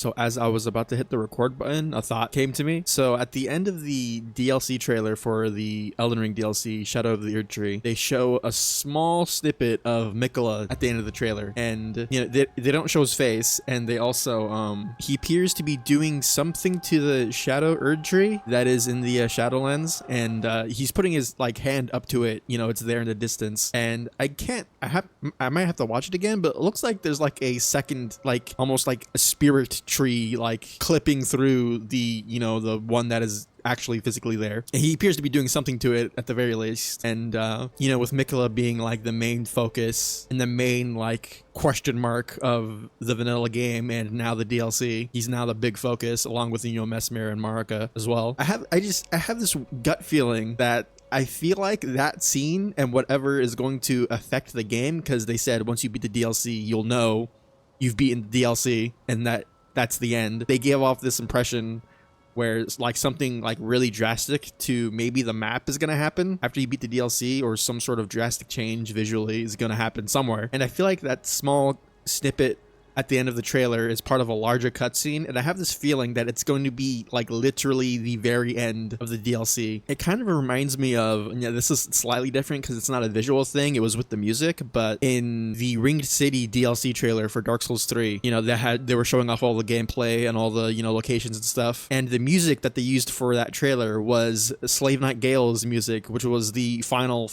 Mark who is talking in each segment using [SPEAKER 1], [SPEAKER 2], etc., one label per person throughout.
[SPEAKER 1] So as I was about to hit the record button, a thought came to me. So at the end of the DLC trailer for the Elden Ring DLC, Shadow of the Erd Tree, they show a small snippet of Mikola at the end of the trailer. And, you know, they don't show his face. And they also, he appears to be doing something to the Shadow Erd Tree that is in the Shadowlands. And he's putting his, like, hand up to it. You know, it's there in the distance. And I might have to watch it again, but it looks like there's, like, a second, like, almost like a spirit tree like clipping through the, you know, the one that is actually physically there. He appears to be doing something to it at the very least. And you know, with Mikola being like the main focus and the main like question mark of the vanilla game and now the DLC, he's now the big focus along with, you know, Mesmer and Marika as well. I have this gut feeling that I feel like that scene and whatever is going to affect the game, because they said once you beat the DLC you'll know you've beaten the DLC and that's the end. They gave off this impression where it's like something like really drastic to maybe the map is going to happen after you beat the DLC, or some sort of drastic change visually is going to happen somewhere. And I feel like that small snippet at the end of the trailer is part of a larger cutscene, and I have this feeling that it's going to be like literally the very end of the DLC. It kind of reminds me of, and yeah, this is slightly different because it's not a visual thing, it was with the music, but in the Ringed City DLC trailer for Dark Souls 3, you know, they were showing off all the gameplay and all the, you know, locations and stuff, and the music that they used for that trailer was Slave Knight Gale's music, which was the final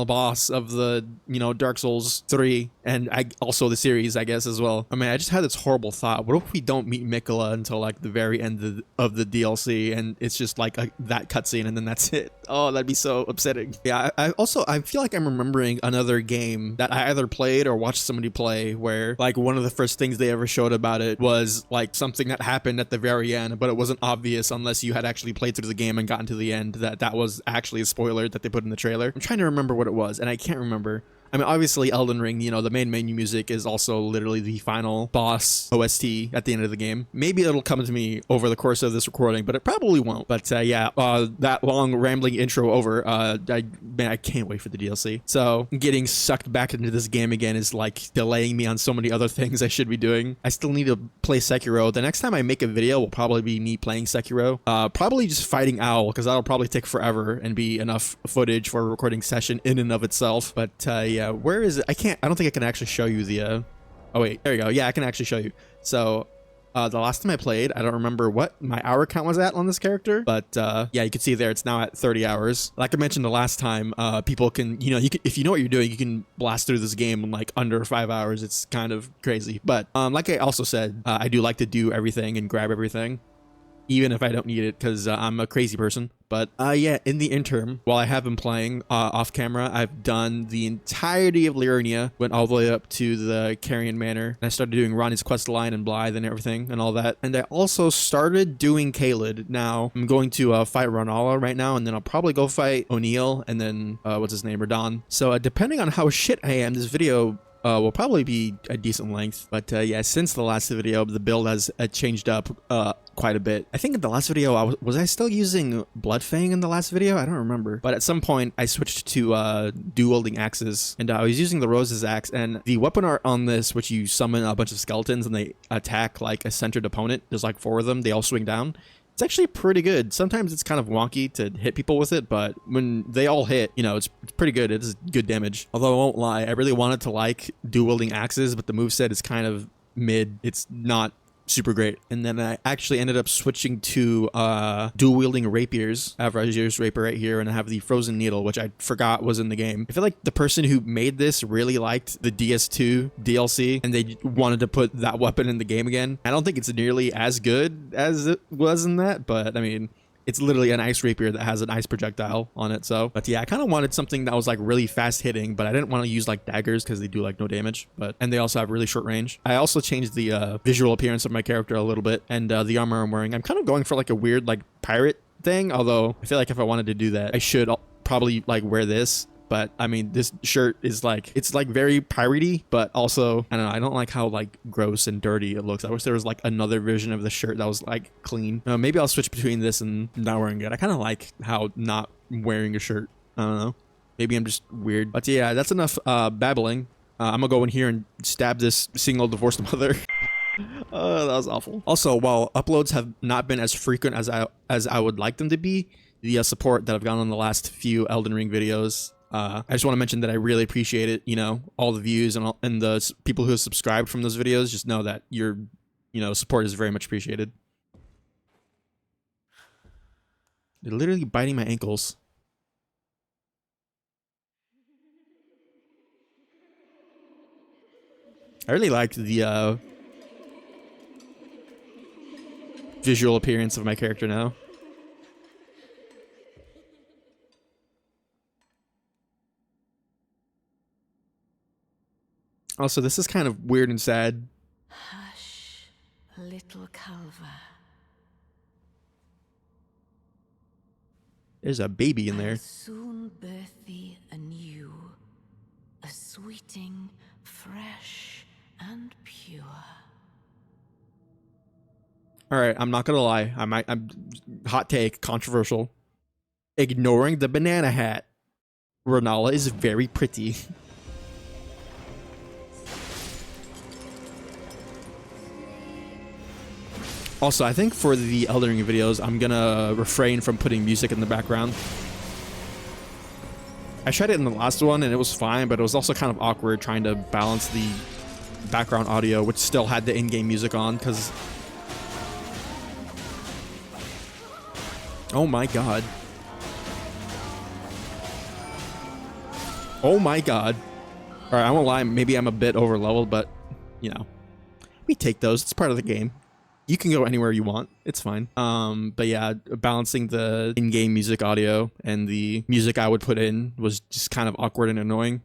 [SPEAKER 1] boss of the, you know, Dark Souls 3, and also the series, I guess, as well. I mean, I just had this horrible thought. What if we don't meet Mikola until like the very end of the DLC, and it's just like that cutscene and then that's it? Oh, that'd be so upsetting. Yeah, I feel like I'm remembering another game that I either played or watched somebody play where like one of the first things they ever showed about it was like something that happened at the very end, but it wasn't obvious unless you had actually played through the game and gotten to the end that was actually a spoiler that they put in the trailer. I'm trying to remember what it was, and I can't remember. I mean, obviously, Elden Ring, you know, the main menu music is also literally the final boss OST at the end of the game. Maybe it'll come to me over the course of this recording, but it probably won't. But yeah, that long rambling intro over, man, I can't wait for the DLC. So getting sucked back into this game again is like delaying me on so many other things I should be doing. I still need to play Sekiro. The next time I make a video will probably be me playing Sekiro. Probably just fighting Owl, because that'll probably take forever and be enough footage for a recording session in and of itself. But yeah, where is it? I don't think I can actually show you the oh wait, there you go. Yeah, I can actually show you. So the last time I played, I don't remember what my hour count was at on this character, but yeah, you can see there it's now at 30 hours. Like I mentioned the last time, people can, you know, if you know what you're doing, you can blast through this game in like under 5 hours. It's kind of crazy. But like I also said, I do like to do everything and grab everything, even if I don't need it, because I'm a crazy person. But yeah, in the interim, while I have been playing off camera, I've done the entirety of Liurnia, went all the way up to the Carrion Manor, and I started doing Ronnie's quest line and Blythe and everything and all that. And I also started doing Caelid. Now I'm going to fight Ranala right now, and then I'll probably go fight O'Neill, and then what's his name, Radon. So depending on how shit I am, this video will probably be a decent length. But yeah, since the last video, the build has changed up quite a bit. I think in the last video, was I still using Bloodfang in the last video? I don't remember. But at some point, I switched to dual-wielding axes, and I was using the Rose's axe, and the weapon art on this, which you summon a bunch of skeletons and they attack like a centered opponent, there's like 4 of them, they all swing down. It's actually pretty good. Sometimes it's kind of wonky to hit people with it, but when they all hit, you know, it's pretty good. It's good damage. Although I won't lie, I really wanted to like dual-wielding axes, but the moveset is kind of mid. It's not super great. And then I actually ended up switching to dual-wielding rapiers. I have Rajir's rapier right here, and I have the Frozen Needle, which I forgot was in the game. I feel like the person who made this really liked the DS2 DLC, and they wanted to put that weapon in the game again. I don't think it's nearly as good as it was in that, but I mean, it's literally an ice rapier that has an ice projectile on it. So, but yeah, I kind of wanted something that was like really fast hitting, but I didn't want to use like daggers because they do like no damage, and they also have really short range. I also changed the visual appearance of my character a little bit, and the armor I'm wearing, I'm kind of going for like a weird like pirate thing, although I feel like if I wanted to do that, I should probably like wear this. But I mean, this shirt is like, it's like very piratey, but also, I don't know, I don't like how like gross and dirty it looks. I wish there was like another version of the shirt that was like clean. Maybe I'll switch between this and not wearing it. I kind of like how not wearing a shirt, I don't know. Maybe I'm just weird. But yeah, that's enough babbling. I'm gonna go in here and stab this single divorced mother. That was awful. Also, while uploads have not been as frequent as I would like them to be, the support that I've gotten on the last few Elden Ring videos, I just want to mention that I really appreciate it. You know, all the views and the people who have subscribed from those videos. Just know that your, support is very much appreciated. They're literally biting my ankles. I really liked the visual appearance of my character now. Also, this is kind of weird and sad.
[SPEAKER 2] Hush, little Calva.
[SPEAKER 1] There's a baby in there.
[SPEAKER 2] I'll soon birth thee anew, a sweeting, fresh and pure.
[SPEAKER 1] All right, I'm not gonna lie. I'm hot take, controversial. Ignoring the banana hat, Renala is very pretty. Also, I think for the Elden Ring videos, I'm gonna refrain from putting music in the background. I tried it in the last one and it was fine, but it was also kind of awkward trying to balance the background audio, which still had the in-game music on, because... Oh my god. Oh my god. Alright, I won't lie, maybe I'm a bit over leveled, but, we take those. It's part of the game. You can go anywhere you want. It's fine. But yeah, balancing the in-game music audio and the music I would put in was just kind of awkward and annoying.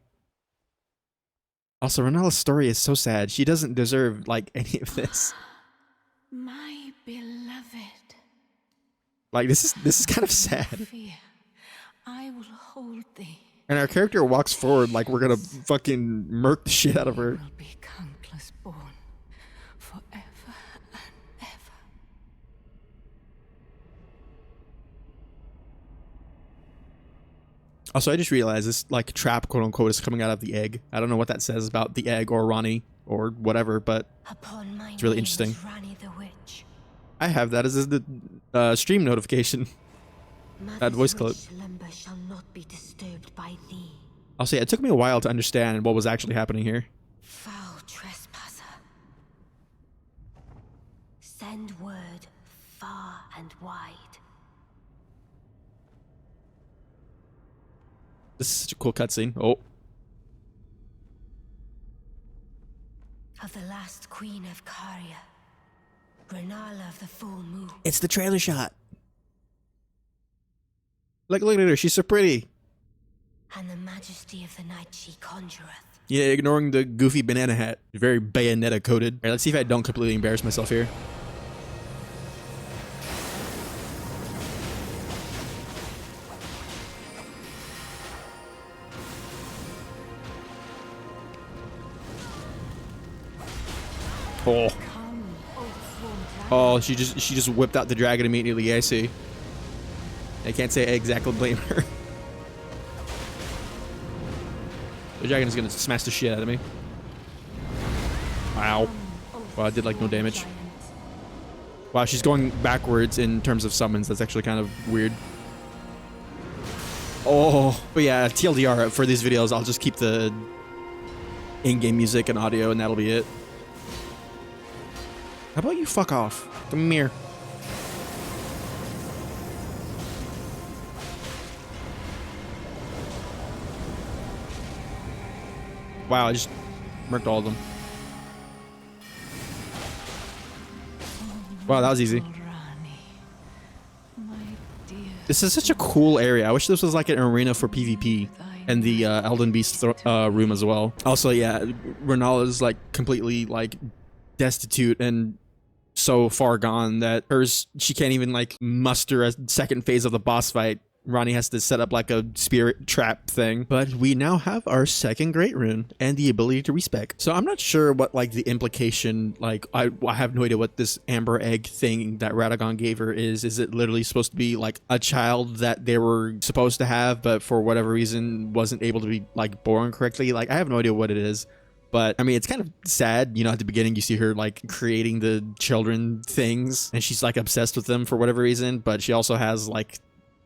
[SPEAKER 1] Also, Renala's story is so sad. She doesn't deserve, like, any of this.
[SPEAKER 2] My beloved.
[SPEAKER 1] Like, this is kind of sad.
[SPEAKER 2] Fear, I will hold thee.
[SPEAKER 1] And our character walks forward like we're gonna fucking murk the shit out of her.
[SPEAKER 2] Will be countless born forever and ever.
[SPEAKER 1] Also, I just realized this, like, trap, quote unquote, is coming out of the egg. I don't know what that says about the egg or Ranni or whatever, but it's really interesting.
[SPEAKER 2] Ranni the witch.
[SPEAKER 1] I have that as the stream notification. That voice clip.
[SPEAKER 2] Shall not be disturbed by thee.
[SPEAKER 1] I'll say it took me a while to understand what was actually happening here.
[SPEAKER 2] Foul trespasser. Send word far and wide.
[SPEAKER 1] This is such a cool cutscene. Oh.
[SPEAKER 2] Of the last queen of Caria, Renala of the full moon.
[SPEAKER 1] It's the trailer shot. Look at her. She's so pretty.
[SPEAKER 2] And the majesty of the night she conjureth.
[SPEAKER 1] Yeah, ignoring the goofy banana hat. Very Bayonetta coded. Alright, let's see if I don't completely embarrass myself here. Oh. Oh, she just whipped out the dragon immediately. I see. I can't say I exactly blame her. The dragon is gonna smash the shit out of me. Wow. Wow, I did like no damage. Wow, she's going backwards in terms of summons. That's actually kind of weird. Oh, but yeah, TLDR for these videos, I'll just keep the in-game music and audio, and that'll be it. How about you fuck off? Come here. Wow, I just murked all of them. Wow, that was easy. This is such a cool area. I wish this was like an arena for PvP and the Elden Beast room as well. Also, yeah, Renala's like completely like destitute and so far gone that she can't even like muster a second phase of the boss fight. Ranni has to set up like a spirit trap thing. But we now have our second great rune and the ability to respec. So I'm not sure what like the implication, like I have no idea what this amber egg thing that Radagon gave her is. Is it literally supposed to be like a child that they were supposed to have, but for whatever reason wasn't able to be like born correctly? Like I have no idea what it is. But I mean, it's kind of sad, you know, at the beginning you see her like creating the children things and she's like obsessed with them for whatever reason, but she also has like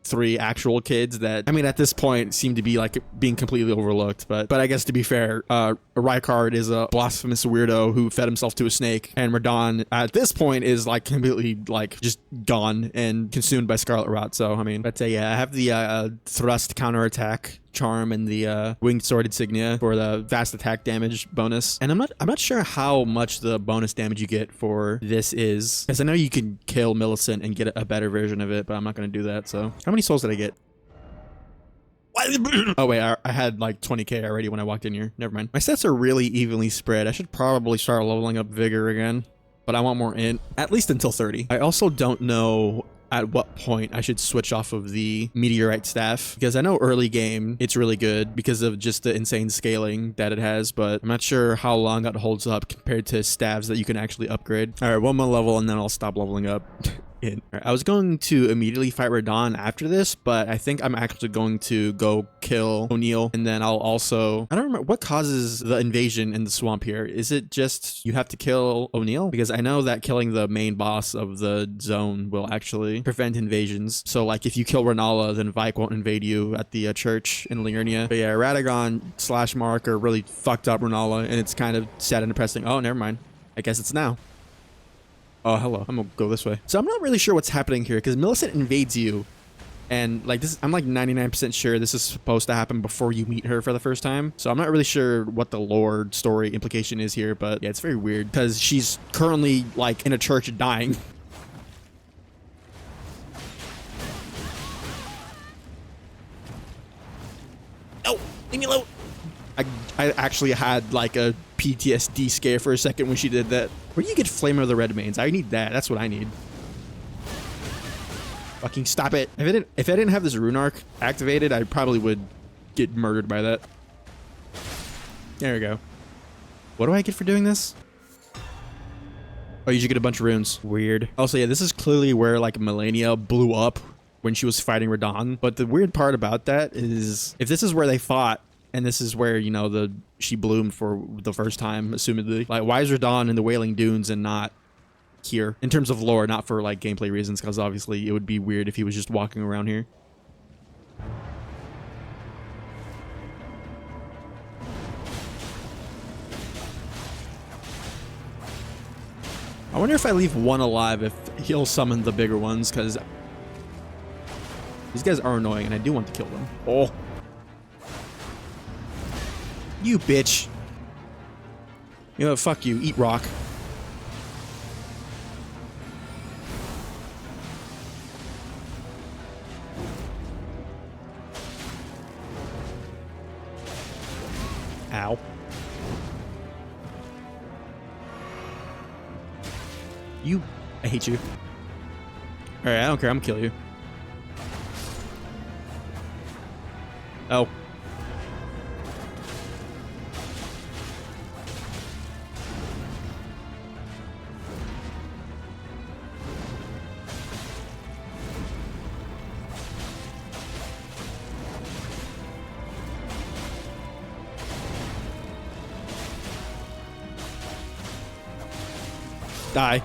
[SPEAKER 1] 3 actual kids that, I mean, at this point seem to be like being completely overlooked. But I guess to be fair, Rykard is a blasphemous weirdo who fed himself to a snake, and Radahn at this point is like completely like just gone and consumed by scarlet rot. So I mean, but yeah, I have the thrust counterattack charm and the winged sword insignia for the vast attack damage bonus. And I'm not sure how much the bonus damage you get for this is, because I know you can kill Millicent and get a better version of it, but I'm not going to do that. So how many souls did I get? Oh wait, I had like 20k already when I walked in here. Never mind. My stats are really evenly spread. I should probably start leveling up vigor again, but I want more int, at least until 30. I also don't know at what point I should switch off of the meteorite staff, because I know early game it's really good because of just the insane scaling that it has, but I'm not sure how long that holds up compared to staves that you can actually upgrade. All right, one more level and then I'll stop leveling up. Right, I was going to immediately fight Radahn after this, but I think I'm actually going to go kill O'Neil, and then I'll also, I don't remember what causes the invasion in the swamp here. Is it just you have to kill O'Neil? Because I know that killing the main boss of the zone will actually prevent invasions. So like if you kill Renala, then Vike won't invade you at the church in Liurnia. But yeah, Radagon / Mark are really fucked up Renala, and it's kind of sad and depressing. Oh, never mind. I guess it's now. Oh, hello. I'm gonna go this way. So I'm not really sure what's happening here, because Millicent invades you, and like this, I'm like 99% sure this is supposed to happen before you meet her for the first time. So I'm not really sure what the lore story implication is here, but yeah, it's very weird because she's currently like in a church dying. Oh, leave me alone. I actually had like a PTSD scare for a second when she did that. Where do you get Flame of the Red Mains? I need that. That's what I need. Fucking stop it. If I didn't have this rune arc activated, I probably would get murdered by that. There we go. What do I get for doing this? Oh, you should get a bunch of runes. Weird. Also, yeah, this is clearly where like Melania blew up when she was fighting Radahn. But the weird part about that is if this is where they fought, and this is where, you know, she bloomed for the first time, assumedly. Like, why is Radahn in the Wailing Dunes and not here? In terms of lore, not for, like, gameplay reasons, because obviously it would be weird if he was just walking around here. I wonder if I leave one alive, if he'll summon the bigger ones, because these guys are annoying, and I do want to kill them. Oh. You bitch. You know, fuck you. Eat rock. Ow. You. I hate you. Alright, I don't care. I'm gonna kill you. Oh. Die.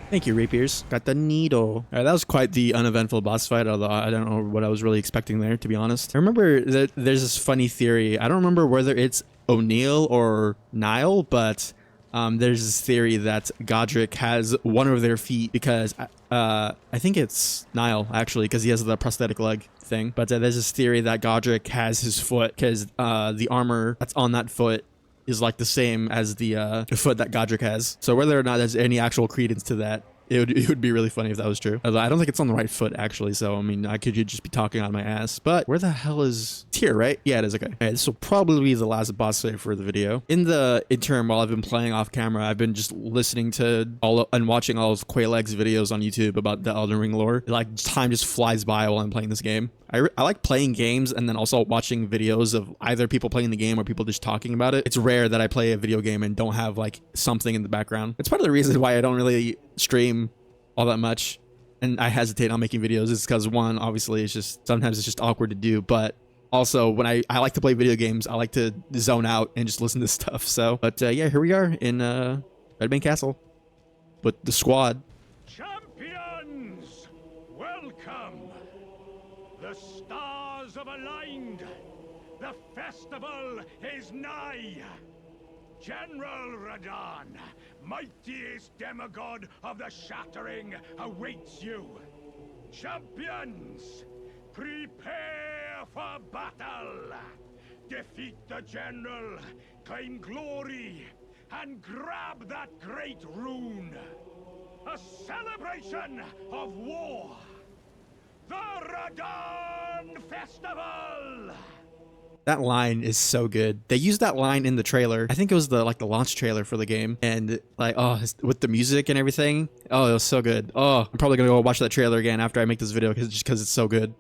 [SPEAKER 1] Thank you, rapiers. Got the needle. All right, that was quite the uneventful boss fight, although I don't know what I was really expecting there, to be honest. I remember that there's this funny theory. I don't remember whether it's O'Neil or Niall, but there's this theory that Godric has one of their feet because I think it's Niall, actually, because he has the prosthetic leg thing. But there's this theory that Godric has his foot because the armor that's on that foot is like the same as the foot that Godric has. So whether or not there's any actual credence to that, it would be really funny if that was true. Although I don't think it's on the right foot, actually. So, I mean, I could just be talking on my ass. But where the hell is... It's here, right? Yeah, it is. Okay. All right, this will probably be the last boss fight for the video. In the interim, while I've been playing off camera, I've been just listening to and watching all of Quaileg's videos on YouTube about the Elden Ring lore. Like, time just flies by while I'm playing this game. I like playing games and then also watching videos of either people playing the game or people just talking about it. It's rare that I play a video game and don't have like something in the background. It's part of the reason why I don't really stream all that much and I hesitate on making videos is because one, obviously it's just sometimes it's just awkward to do, but Also, when I like to play video games, I like to zone out and just listen to stuff. So, but yeah, here we are in Redbane Castle with the squad.
[SPEAKER 3] Champions, welcome. The stars have aligned. The festival is nigh. General Radahn, mightiest demigod of the Shattering, awaits you. Champions, prepare for battle. Defeat the general, claim glory, and grab that great rune. A celebration of war. The Radahn Festival!
[SPEAKER 1] That line is so good. They used that line in the trailer. I think it was the launch trailer for the game, and like, oh, with the music and everything. Oh, it was so good. Oh, I'm probably gonna go watch that trailer again after I make this video because it's so good.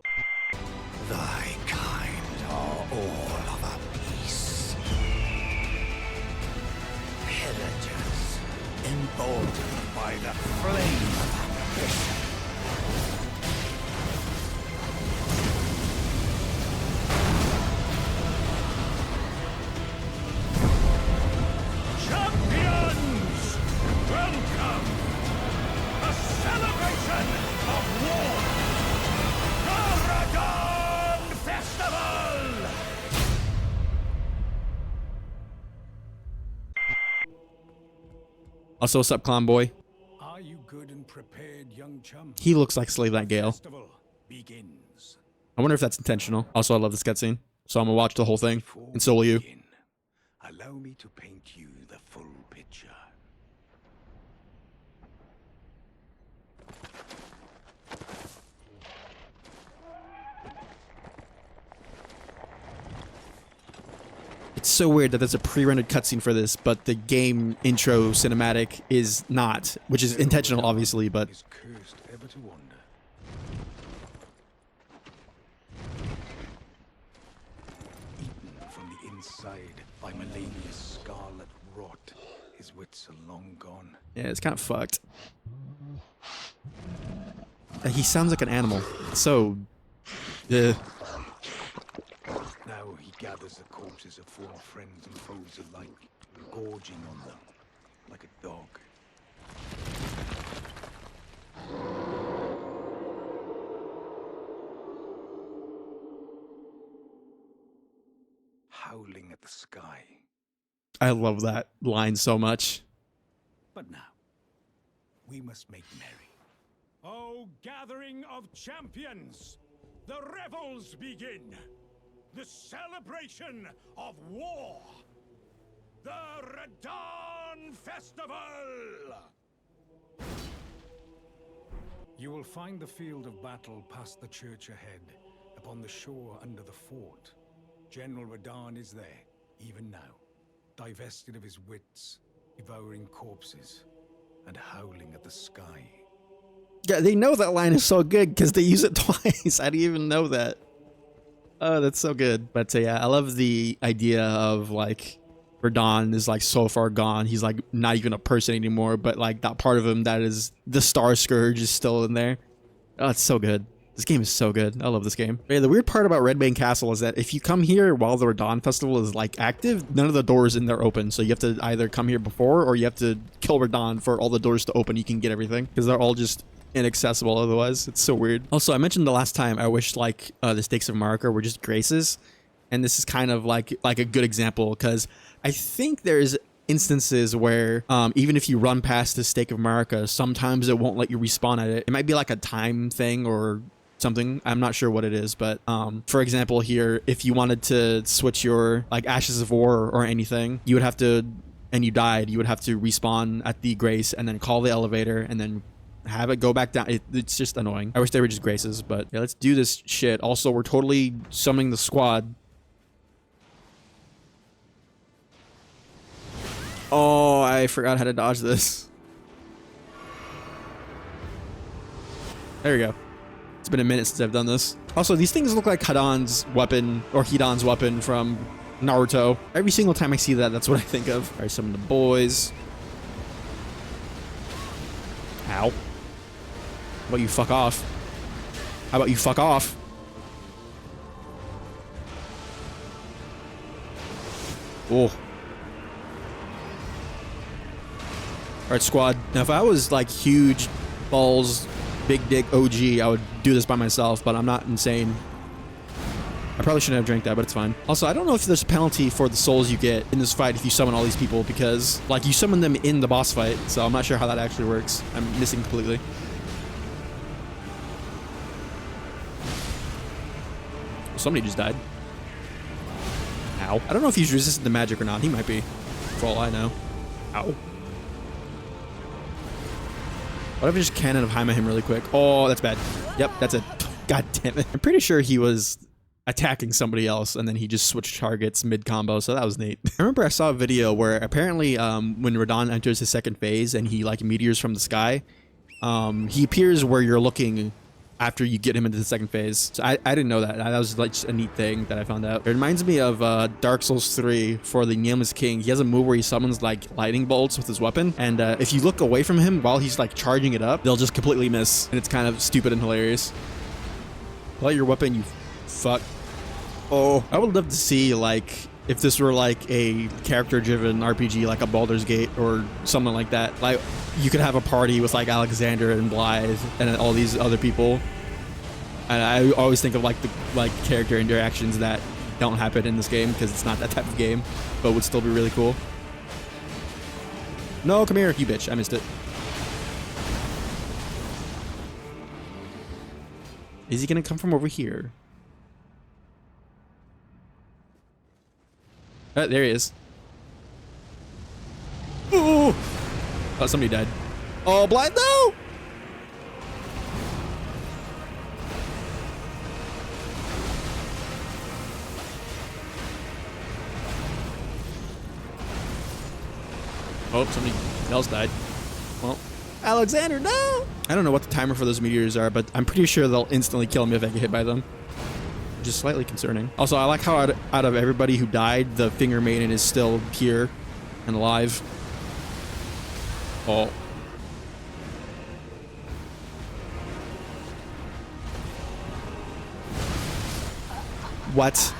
[SPEAKER 4] Thy kind are all of a piece. Pillagers, emboldened by the flame of ambition.
[SPEAKER 3] Champions, welcome. A celebration of war. The Radahn Festival!
[SPEAKER 1] Also, what's up, Clown Boy?
[SPEAKER 5] Are you good and prepared, young chum?
[SPEAKER 1] He looks like Slave Nightingale.
[SPEAKER 5] Festival begins.
[SPEAKER 1] I wonder if that's intentional. Also, I love this cutscene, so I'm gonna watch the whole thing,
[SPEAKER 5] Before
[SPEAKER 1] and so will you.
[SPEAKER 5] we begin, allow me to paint you the full picture.
[SPEAKER 1] It's so weird that there's a pre-rendered cutscene for this, but the game intro cinematic is not, which is intentional, obviously, but
[SPEAKER 5] Is cursed ever to wander. Eaten from the inside by Melania's scarlet rot, his wits are long gone.
[SPEAKER 1] yeah, it's kind of fucked. He sounds like an animal. So,
[SPEAKER 5] Now he gathers the corpses of former friends and foes alike, gorging on them like a dog. Howling at the sky.
[SPEAKER 1] I love that line so much.
[SPEAKER 5] But now, we must make merry.
[SPEAKER 3] O gathering of champions, the revels begin. The celebration of war. The Radahn Festival!
[SPEAKER 5] You will find the field of battle past the church ahead, upon the shore under the fort. General Radahn is there, even now, divested of his wits, devouring corpses, and howling at the sky.
[SPEAKER 1] Yeah, they know that line is so good because they use it twice. I didn't even know that. Oh, that's so good. But yeah, I love the idea of like Radahn is like so far gone. He's like not even a person anymore, but like that part of him that is the Star Scourge is still in there. Oh, it's so good. This game is so good. I love this game. Yeah, the weird part about Redbane Castle is that if you come here while the Radahn Festival is like active, none of the doors in there open. So you have to either come here before or you have to kill Radahn for all the doors to open. You can get everything because they're all just inaccessible otherwise. It's so weird. Also, I mentioned the last time I wish like the stakes of Marika were just graces, and this is kind of like a good example because I think there's instances where even if you run past the stake of Marika, sometimes it won't let you respawn at it. It might be like a time thing or something. I'm not sure what it is, but for example here, if you wanted to switch your like Ashes of War or anything, you would have to, and you died, you would have to respawn at the Grace and then call the elevator and then have it go back down. It's just annoying. I wish they were just graces, but yeah, let's do this shit. Also, we're totally summoning the squad. Oh, I forgot how to dodge this. There we go. It's been a minute since I've done this. Also, these things look like Hidan's weapon or Hidan's weapon from Naruto. Every single time I see that, that's what I think of. All right, summon the boys. Ow. How about you fuck off? How about you fuck off? Oh. Alright, squad. Now, if I was like huge balls, big dick OG, I would do this by myself, but I'm not insane. I probably shouldn't have drank that, but it's fine. Also, I don't know if there's a penalty for the souls you get in this fight if you summon all these people, because like you summon them in the boss fight, so I'm not sure how that actually works. I'm missing completely. Somebody just died. Ow. I don't know if he's resistant to magic or not. He might be, for all I know. Ow. What if I just cannon of Haima him really quick? Oh, that's bad. Yep, that's it. God damn it. I'm pretty sure he was attacking somebody else and then he just switched targets mid-combo, so that was neat. I remember I saw a video where apparently when Radahn enters his second phase and he like meteors from the sky, he appears where you're looking after you get him into the second phase. So I didn't know that. That was like just a neat thing that I found out. It reminds me of Dark Souls 3 for the Nemesis King. He has a move where he summons like lightning bolts with his weapon, and if you look away from him while he's like charging it up, they'll just completely miss, and it's kind of stupid and hilarious. Light your weapon, you fuck. Oh, I would love to see like if this were like a character-driven RPG, like a Baldur's Gate or something like that. Like you could have a party with like Alexander and Blythe and all these other people. And I always think of like the character interactions that don't happen in this game because it's not that type of game, but would still be really cool. No, come here, you bitch! I missed it. Is he gonna come from over here? Oh, there he is. Ooh! Oh, somebody died. Oh, Blythe, no! Oh, somebody else died. Well, Alexander, no! I don't know what the timer for those meteors are, but I'm pretty sure they'll instantly kill me if I get hit by them. Which is slightly concerning. Also, I like how out of everybody who died, the Finger Maiden is still here and alive. Oh. What?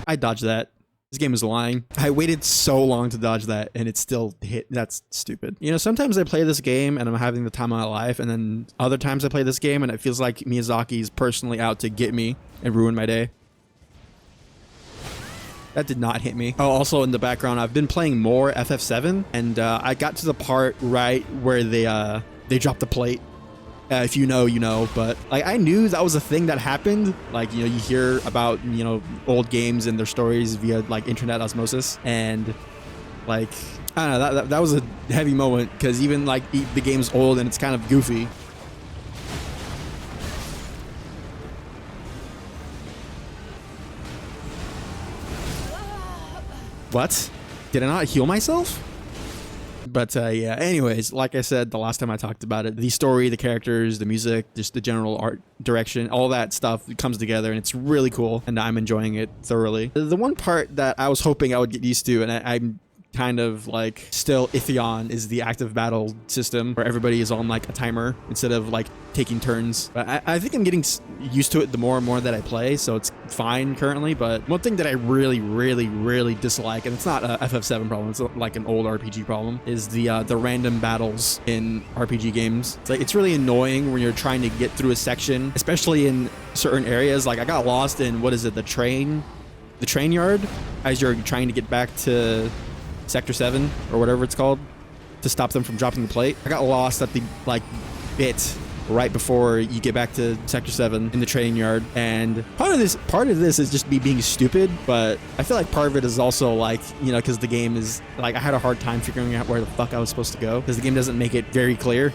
[SPEAKER 1] I dodged that. This game is lying. I waited so long to dodge that and it still hit. That's stupid. You know, sometimes I play this game and I'm having the time of my life, and then other times I play this game and it feels like Miyazaki's personally out to get me and ruin my day. That did not hit me. Oh, also in the background, I've been playing more FF7, and I got to the part right where they dropped the plate. If you know, you know, but like I knew that was a thing that happened. Like, you know, you hear about, you know, old games and their stories via like internet osmosis, and like I don't know, that was a heavy moment because even like the game's old and it's kind of goofy. What? Did I not heal myself? But yeah, anyways, like I said the last time I talked about it, the story, the characters, the music, just the general art direction, all that stuff comes together and it's really cool, and I'm enjoying it thoroughly. The one part that I was hoping I would get used to, and I'm kind of like still iffy on, is the active battle system where everybody is on like a timer instead of like taking turns. But I think I'm getting used to it the more and more that I play, so it's fine currently. But one thing that I really dislike, and it's not a FF7 problem, it's like an old RPG problem, is the random battles in RPG games. It's like it's really annoying when you're trying to get through a section, especially in certain areas. Like I got lost in, what is it, the train yard, as you're trying to get back to Sector 7 or whatever it's called, to stop them from dropping the plate. I got lost at the like bit right before you get back to Sector 7 in the train yard, and part of this is just me being stupid, but I feel like part of it is also like, you know, because the game is like, I had a hard time figuring out where the fuck I was supposed to go because the game doesn't make it very clear.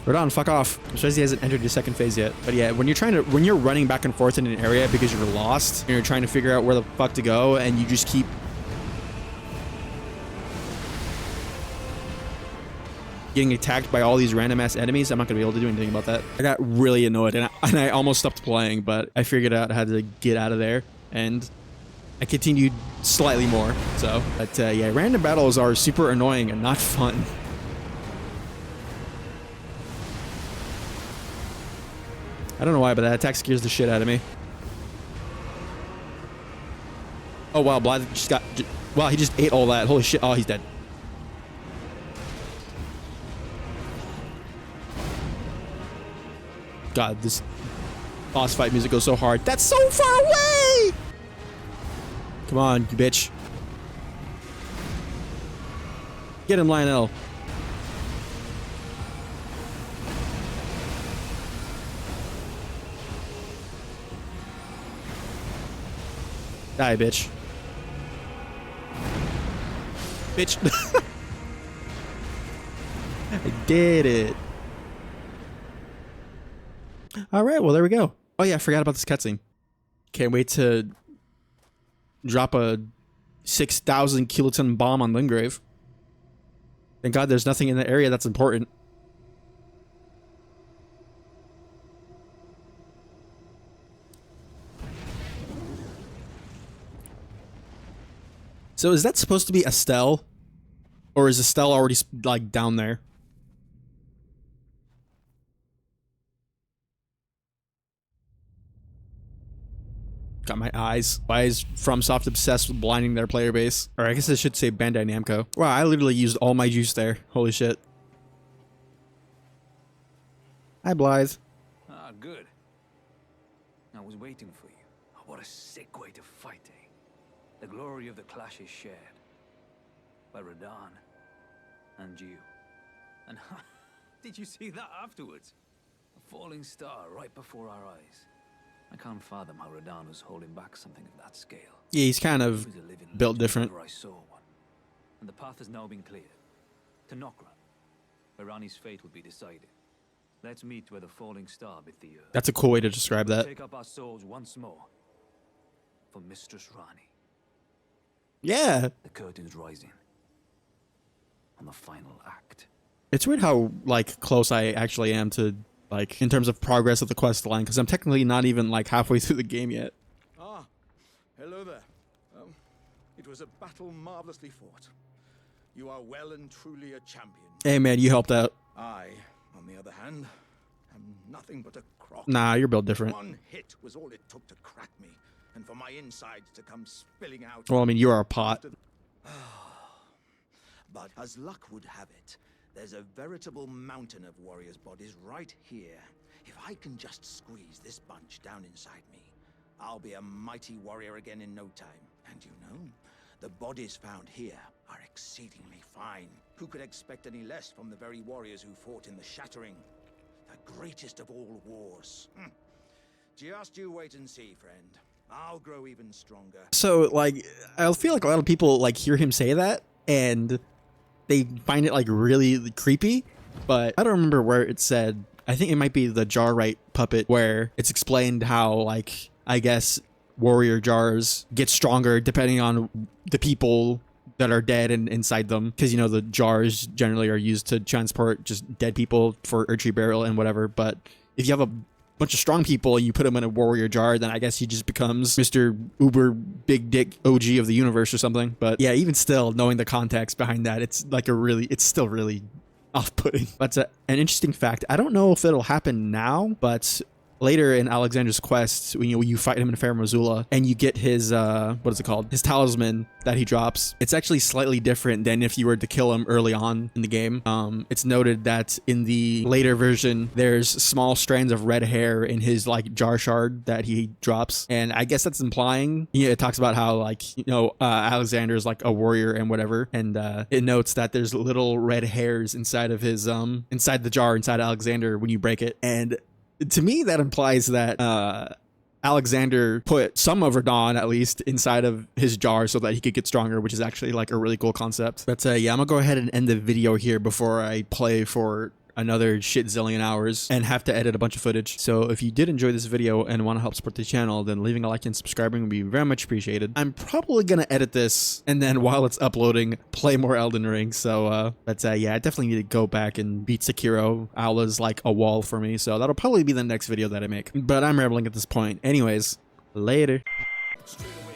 [SPEAKER 1] Radahn, fuck off. I'm surprised he hasn't entered his second phase yet. But yeah, when you're running back and forth in an area because you're lost and you're trying to figure out where the fuck to go, and you just keep getting attacked by all these random ass enemies, I'm not gonna be able to do anything about that. I got really annoyed and I almost stopped playing, but I figured out how to get out of there, and I continued slightly more. So, but yeah, random battles are super annoying and not fun. I don't know why, but that attack scares the shit out of me. Oh wow, Blythe just got... Wow, he just ate all that. Holy shit. Oh, he's dead. God, this boss fight music goes so hard. That's so far away! Come on, you bitch. Get him, Lionel. Die, bitch. Bitch. I did it. All right, well, there we go. Oh yeah, I forgot about this cutscene. Can't wait to drop a 6,000 kiloton bomb on Limgrave. Thank God there's nothing in the area that's important. So is that supposed to be Estelle? Or is Estelle already like down there? Got my eyes. Why is FromSoft obsessed with blinding their player base? Or I guess I should say Bandai Namco. Wow, I literally used all my juice there. Holy shit. Hi, Blythe.
[SPEAKER 6] Ah, good. I was waiting for you. Oh, what a sick way to fight, eh? The glory of the clash is shared by Radahn and you. And did you see that afterwards? A falling star right before our eyes. I can't fathom how Radahn was holding back something of that scale.
[SPEAKER 1] Yeah, he's kind of
[SPEAKER 6] He was a living
[SPEAKER 1] built
[SPEAKER 6] legend
[SPEAKER 1] different.
[SPEAKER 6] whenever I saw one. And the path has now been cleared. To Nokran, where Rani's fate will be decided. Let's meet where the falling star bit the earth.
[SPEAKER 1] That's a cool way to describe that.
[SPEAKER 6] Take up our souls once more for Mistress Rani.
[SPEAKER 1] Yeah.
[SPEAKER 6] The curtain's rising on the final act.
[SPEAKER 1] It's weird how, like, close I actually am to, like, in terms of progress of the quest line, because I'm technically not even, like, halfway through the game yet.
[SPEAKER 7] Ah, hello there. It was a battle marvelously fought. You are well and truly a champion.
[SPEAKER 1] Hey, man, you helped out.
[SPEAKER 7] I, on the other hand, am nothing but a crock.
[SPEAKER 1] Nah, you're built different.
[SPEAKER 7] One hit was all it took to crack me, and for my insides to come spilling out.
[SPEAKER 1] Well, I mean, you are a pot.
[SPEAKER 7] But as luck would have it, there's a veritable mountain of warriors' bodies right here. If I can just squeeze this bunch down inside me, I'll be a mighty warrior again in no time. And you know, the bodies found here are exceedingly fine. Who could expect any less from the very warriors who fought in the Shattering? The greatest of all wars. Just you wait and see, friend. I'll grow even stronger.
[SPEAKER 1] So, like, I feel like a lot of people, like, hear him say that, and they find it, like, really creepy, but I don't remember where it said. I think it might be the Jarrite puppet, where it's explained how, like, I guess warrior jars get stronger depending on the people that are dead and inside them, because, you know, the jars generally are used to transport just dead people for earthly burial and whatever. But if you have a bunch of strong people and you put them in a warrior jar, then I guess he just becomes Mr. Uber Big Dick OG of the universe or something. But yeah, even still, knowing the context behind that, it's like it's still really off-putting. But an interesting fact, I don't know if it'll happen now, but later in Alexander's quest, when you fight him in Fair Missoula and you get his what is it called, his talisman that he drops, it's actually slightly different than if you were to kill him early on in the game. It's noted that in the later version there's small strands of red hair in his, like, jar shard that he drops, and I guess that's implying, you know, it talks about how, like, you know, Alexander is like a warrior and whatever, and it notes that there's little red hairs inside of his inside the jar inside Alexander when you break it. And to me, that implies that Alexander put some of Radahn, at least, inside of his jar so that he could get stronger, which is actually, like, a really cool concept. But yeah, I'm gonna go ahead and end the video here before I play for another shit zillion hours and have to edit a bunch of footage. So if you did enjoy this video and want to help support the channel, then leaving a like and subscribing would be very much appreciated. I'm probably gonna edit this and then while it's uploading, play more Elden Ring. So yeah, I definitely need to go back and beat Sekiro. Aula's like a wall for me, so that'll probably be the next video that I make. But I'm rambling at this point. Anyways, later.
[SPEAKER 7] Straight away